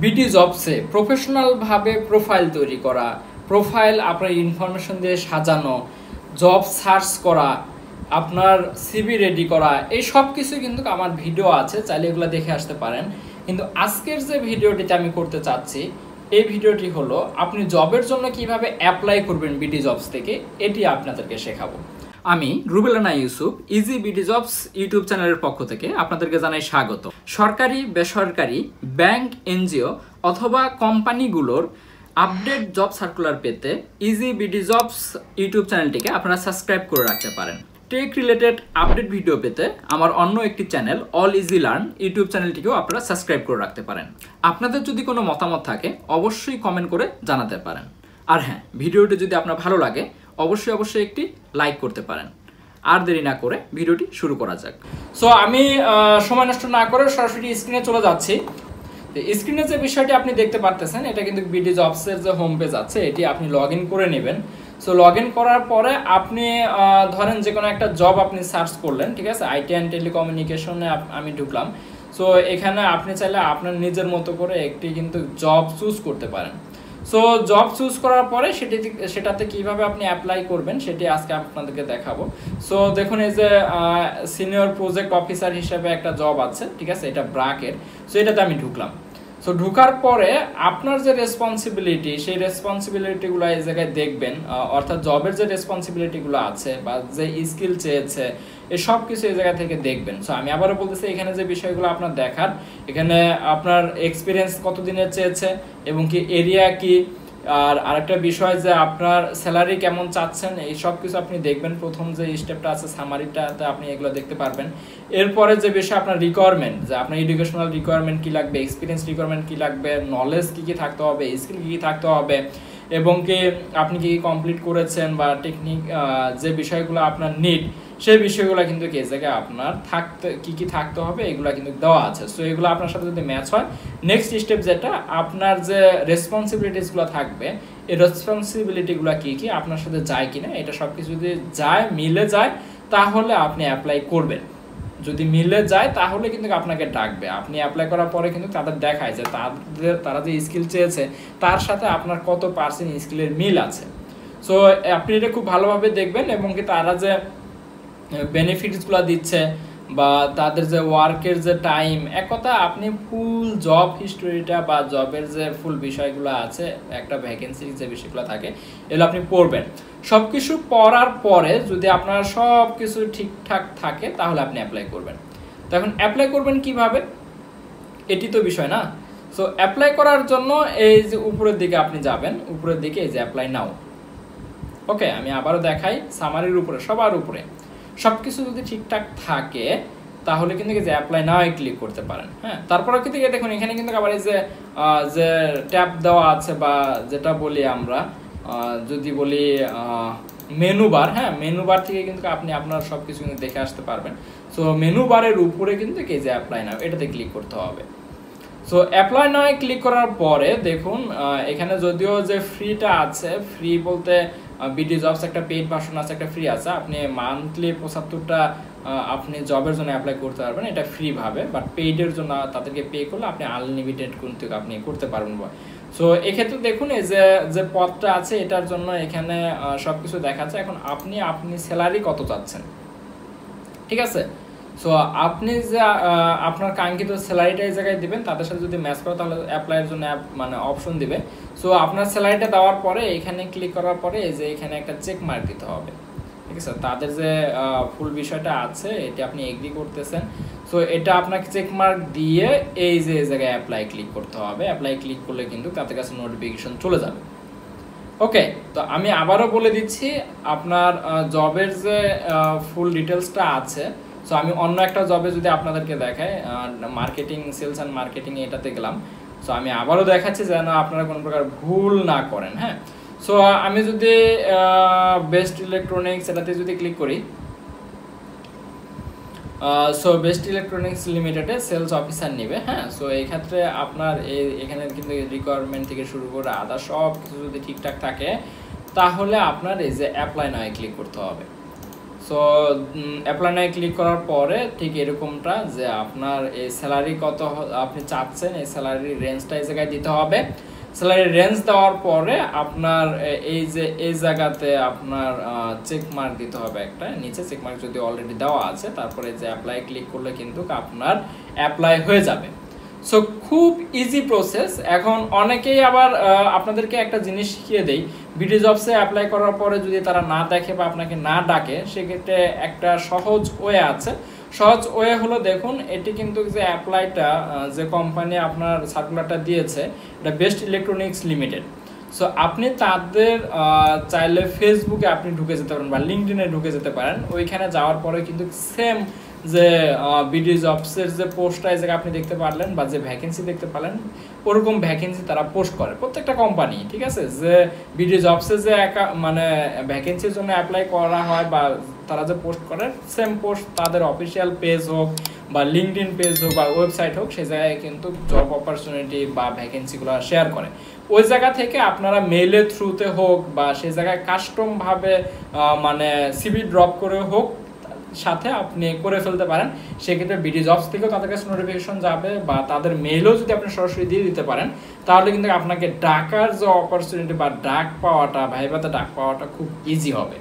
BD জবসে প্রফেশনালভাবে profile তৈরি করা, profile আপনার ইনফরমেশন দিয়ে সাজানো, জব সার্চ করা, আপনার সিভি রেডি করা, এই সব কিছু কিন্তু আমার ভিডিও আছে, চাইলে এগুলো দেখে আসতে পারেন। কিন্তু আজকের যে ভিডিওটিতে আমি করতে চাচ্ছি, এই ভিডিওটি হলো আপনি জবের জন্য কিভাবে অ্যাপ্লাই করবেন বিডি জবস থেকে, এটি আপনাদেরকে শেখাবো। আমি Rubel Rana Yusuf, easy BD jobs YouTube চ্যানেলের পক্ষ থেকে আপনাদেরকে জানাই স্বাগত। সরকারি, বেসরকারি, ব্যাংক, এনজিও অথবা কোম্পানিগুলোর আপডেট জব সার্কুলার পেতে ইজি বিডি জবস ইউটিউব চ্যানেলটিকে আপনারা সাবস্ক্রাইব করে রাখতে পারেন। টেক রিলেটেড আপডেট ভিডিও পেতে আমার অন্য একটি channel All Easy Learn YouTube চ্যানেলটিকেও আপনারা সাবস্ক্রাইব করে রাখতে পারেন। আপনাদের যদি কোনো মতামত থাকে অবশ্যই কমেন্ট করে জানাতে পারেন। আর হ্যাঁ, ভিডিওটি যদি আপনার ভালো লাগে অবশ্যই একটি লাইক করতে পারেন। আর দেরি না করে ভিডিওটি শুরু করা যাক। সো আমি সময় নষ্ট না করে সরাসরি স্ক্রিনে চলে যাচ্ছি। স্ক্রিনে যে বিষয়টি আপনি দেখতে পারতেছেন, এটা কিন্তু বিডি জবসের যে হোম পেজ আছে, এটি আপনি লগ ইন করে নেবেন। সো লগ ইন করার পরে আপনি ধরেন যে কোনো একটা জব আপনি সার্চ করলেন, ঠিক আছে, আইটি অ্যান্ড টেলিকমিউনিকেশনে আমি ঢুকলাম। সো এখানে আপনি চাইলে আপনার নিজের মতো করে একটি কিন্তু জব চুজ করতে পারেন। সো জব চুজ করার পরে সেটাতে কিভাবে আপনি অ্যাপ্লাই করবেন সেটি আজকে আপনাদেরকে দেখাবো। সো দেখুন, এই যে সিনিয়র প্রজেক্ট অফিসার হিসেবে একটা জব আছে, ঠিক আছে, এটা ব্রাকের। সো এটাতে আমি ঢুকলাম। সো ঢুকার পরে আপনার যে রেসপন্সিবিলিটি, সেই রেসপন্সিবিলিটিগুলো এই জায়গায় দেখবেন, অর্থাৎ জবের যে রেসপন্সিবিলিটিগুলো আছে বা যে স্কিল চেয়েছে, এই সব কিছু এই জায়গা থেকে দেখবেন। সো আমি আবারও বলতেছি, এখানে যে বিষয়গুলো আপনার দেখার, এখানে আপনার এক্সপিরিয়েন্স কতদিনের চেয়েছে এবং কি এরিয়া কি, আর আরেকটা বিষয় যে আপনার স্যালারি কেমন চাচ্ছেন, এই সব কিছু আপনি দেখবেন। প্রথম যে স্টেপটা আছে সামারিটাতে আপনি এগুলো দেখতে পারবেন। এরপরে যে বিষয় আপনার রিকোয়ারমেন্ট, যে আপনার এডুকেশনাল রিকোয়ারমেন্ট কি লাগবে, এক্সপিরিয়েন্স রিকোয়ারমেন্ট কি লাগবে, নলেজ কি থাকতে হবে, স্কিল কি থাকতে হবে, এবং কি আপনি কি কমপ্লিট করেছেন বা টেকনিক যে বিষয়গুলো আপনার নিড, সেই বিষয়গুলো কিন্তু এই জায়গায় আপনার কি থাকতে হবে, এগুলো কিন্তু দেওয়া আছে। সো এগুলো আপনার সাথে যদি ম্যাচ হয়, নেক্সট স্টেপ যেটা আপনার যে রেসপন্সিবিলিটিসগুলো থাকবে, এই রেসপন্সিবিলিটিগুলো কি আপনার সাথে যায় কিনা, এটা সব কিছু যদি মিলে যায়, তাহলে আপনি অ্যাপ্লাই করবেন। যদি মিলে যায় তাহলে কিন্তু আপনাকে ডাকবে। আপনি অ্যাপ্লাই করার পরে কিন্তু তাদের দেখায় যে তারা যে স্কিল চেয়েছে তার সাথে আপনার কত পার্সেন্ট স্কিলের মিল আছে। সো আপনি এটা খুব ভালোভাবে দেখবেন, এবং কি তারা যে বেনিফিটসগুলো দিচ্ছে বা তাদের যে ওয়ার্কের যে টাইম, এক কথা আপনি ফুল জব হিস্টোরিটা বা জবের যে ফুল বিষয়গুলো আছে, একটা ভ্যাকেন্সির যে বিষয়গুলো থাকে, এগুলো আপনি পড়বেন। সব কিছু পড়ার পরে যদি আপনার সব কিছু ঠিকঠাক থাকে তাহলে আপনি অ্যাপ্লাই করবেন। তো এখন অ্যাপ্লাই করবেন কিভাবে, এটি তো বিষয় না। সো অ্যাপ্লাই করার জন্য এই যে উপরের দিকে আপনি যাবেন, উপরের দিকে এই যে অ্যাপ্লাই নাও। ওকে, আমি আবারও দেখাই, সামারির উপরে, সবার উপরে সবকিছু যদি ঠিকঠাক থাকে তাহলে কিন্তু যে অ্যাপ্লাই নাও ক্লিক করতে পারেন। হ্যাঁ, তারপরে কিন্তু দেখুন, এখানে কিন্তু আবার এই যে ট্যাব দেওয়া আছে, বা যেটা বলি আমরা যদি বলি মেনু বার। হ্যাঁ, মেনু বার থেকে কিন্তু আপনি আপনার সব কিছু কিন্তু দেখে আসতে পারবেন। সো মেনু বারের উপরে কিন্তু এই যে অ্যাপ্লাই নাও, এটাতে ক্লিক করতে হবে। সো অ্যাপ্লাই নাও ক্লিক করার পরে দেখুন, এখানে যদিও যে ফ্রিটা আছে, ফ্রি বলতে বিডি জবস একটা পেইড ভার্সন আছে, একটা ফ্রি আছে। আপনি মান্থলি 75টা আপনি জবের জন্য অ্যাপ্লাই করতে পারবেন, এটা ফ্রি ভাবে। বাট পেইডের জন্য তাদেরকে পে করলে আপনি আনলিমিটেড কিন্তু আপনি করতে পারবেন। সো এক্ষেত্রে দেখুন, এই যে পদটা আছে এটার জন্য এখানে সব কিছু দেখাচ্ছে। এখন আপনি স্যালারি কত চাচ্ছেন, ঠিক আছে। সো আপনি যে আপনার কাঙ্ক্ষিত স্যালারিটা এই জায়গায় দিবেন, তাদের সাথে যদি ম্যাচ করে তাহলে অ্যাপ্লাইয়ের জন্য মানে অপশন দিবে। সো আপনার স্যালারিটা দেওয়ার পরে এখানে ক্লিক করার পরে এই যে এখানে একটা চেক মার্ক দিতে হবে, ঠিক আছে। তাদের যে ফুল বিষয়টা আছে এটা আপনি এগ্রি করতেছেন। সো এটা আপনাকে চেক মার্ক দিয়ে এই যে জায়গায় অ্যাপ্লাই ক্লিক করতে হবে। অ্যাপ্লাই ক্লিক করলে কিন্তু তাদের কাছে নোটিফিকেশন চলে যাবে। ওকে, তো আমি আবারও বলে দিচ্ছি, আপনার জবের যে ফুল ডিটেলসটা আছে। সো আমি অন্য একটা জবে যদি আপনাদেরকে দেখাই, মার্কেটিং, সেলস অ্যান্ড মার্কেটিং, এটাতে গেলাম। সো আমি আবারও দেখাচ্ছি যেন আপনারা কোনো প্রকার ভুল না করেন। হ্যাঁ, সো আমি যদি বেস্ট ইলেকট্রনিক্স এটাতে যদি ক্লিক করি, সো বেস্ট ইলেকট্রনিক্স লিমিটেডে সেলস অফিসার নেবে। হ্যাঁ, সো এই ক্ষেত্রে আপনার এখানে কিন্তু রিকোয়ারমেন্ট থেকে শুরু করে আদার সব কিছু যদি ঠিকঠাক থাকে তাহলে আপনার এই যে অ্যাপ্লাই নাও ক্লিক করতে হবে। সো অ্যাপ্লাই নাও ক্লিক করার পরে ঠিক এরকমটা যে আপনার এই স্যালারি কত আপনি চাচ্ছেন, এই স্যালারি রেঞ্জটা এই জায়গায় দিতে হবে। স্যালারি রেঞ্জ দেওয়ার পরে আপনার এই যে এই জায়গাতে আপনার চেক মার্ক দিতে হবে একটা, নিচে চেক মার্ক যদি অলরেডি দেওয়া আছে, তারপরে যে অ্যাপ্লাই ক্লিক করলে কিন্তু আপনার অ্যাপ্লাই হয়ে যাবে। সো খুব ইজি প্রসেস। এখন অনেকেই আবার আপনাদেরকে একটা জিনিস শিখিয়ে দেই, বিডি জবসে অ্যাপ্লাই করার পরে যদি তারা না দেখে বা আপনাকে না ডাকে, সেক্ষেত্রে একটা সহজ ওয়ে আছে। সহজ ওয়ে হলো, দেখুন এটি কিন্তু যে অ্যাপ্লাইটা যে কোম্পানি আপনার সার্কুলারটা দিয়েছে, এটা বেস্ট ইলেকট্রনিক্স লিমিটেড। সো আপনি তাদের চাইলে ফেসবুকে আপনি ঢুকে যেতে পারেন বা লিঙ্কডইনে ঢুকে যেতে পারেন। ওইখানে যাওয়ার পরে কিন্তু সেম যে বিডি জবসের যে পোস্টটা এই জায়গায় আপনি দেখতে পারলেন বা যে ভ্যাকেন্সি দেখতে পারলেন, ওরকম ভ্যাকেন্সি তারা পোস্ট করে প্রত্যেকটা কোম্পানি, ঠিক আছে। যে বিডি জবসে যে মানে ভ্যাকেন্সির জন্য অ্যাপ্লাই করা হয় বা তারা যে পোস্ট করে, সেম পোস্ট তাদের অফিসিয়াল পেজ হোক বা লিঙ্কডইন পেজ হোক বা ওয়েবসাইট হোক, সেই জায়গায় কিন্তু জব অপরচুনিটি বা ভ্যাকেন্সিগুলো শেয়ার করে। ওই জায়গা থেকে আপনারা মেইলের থ্রুতে হোক বা সেই জায়গায় কাস্টমভাবে মানে সিভি ড্রপ করে হোক, সাথে আপনি করে ফেলতে পারেন। সেক্ষেত্রে বিডি জবস থেকেও তাদের কাছে নোটিফিকেশন যাবে বা তাদের মেইলও যদি আপনি সরাসরি দিয়ে দিতে পারেন, তাহলে কিন্তু আপনাকে ডাকার যে অপরচুনিটি বা ডাক পাওয়াটা, ভাইভাতে ডাক পাওয়াটা খুব ইজি হবে।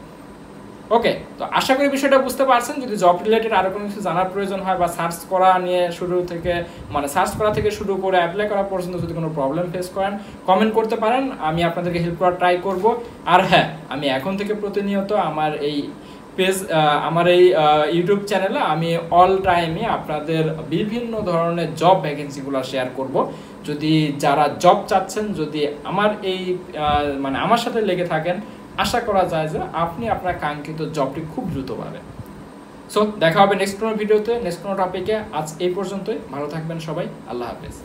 ওকে, তো আশা করি বিষয়টা বুঝতে পারছেন। যদি জব রিলেটেড আরও কোনো কিছু জানার প্রয়োজন হয় বা সার্চ করা নিয়ে শুরু থেকে মানে সার্চ করা থেকে শুরু করে অ্যাপ্লাই করা পর্যন্ত যদি কোনো প্রবলেম ফেস করেন, কমেন্ট করতে পারেন, আমি আপনাদেরকে হেল্প করার ট্রাই করব। আর হ্যাঁ, আমি এখন থেকে প্রতিনিয়ত আমার এই পেজ, আমার এই ইউটিউব চ্যানেলে আমি অল টাইমে আপনাদের বিভিন্ন ধরনের জব ভ্যাকেন্সিগুলো শেয়ার করব। যদি যারা জব চাচ্ছেন, যদি আমার এই মানে আমার সাথে লেগে থাকেন, আশা করা যায় যে আপনি আপনার কাঙ্ক্ষিত জবটি খুব দ্রুত পাবেন। সো দেখা হবে নেক্সট কোনো ভিডিওতে, নেক্সট কোনো টপিকে। আজ এই পর্যন্তই, ভালো থাকবেন সবাই, আল্লাহ হাফেজ।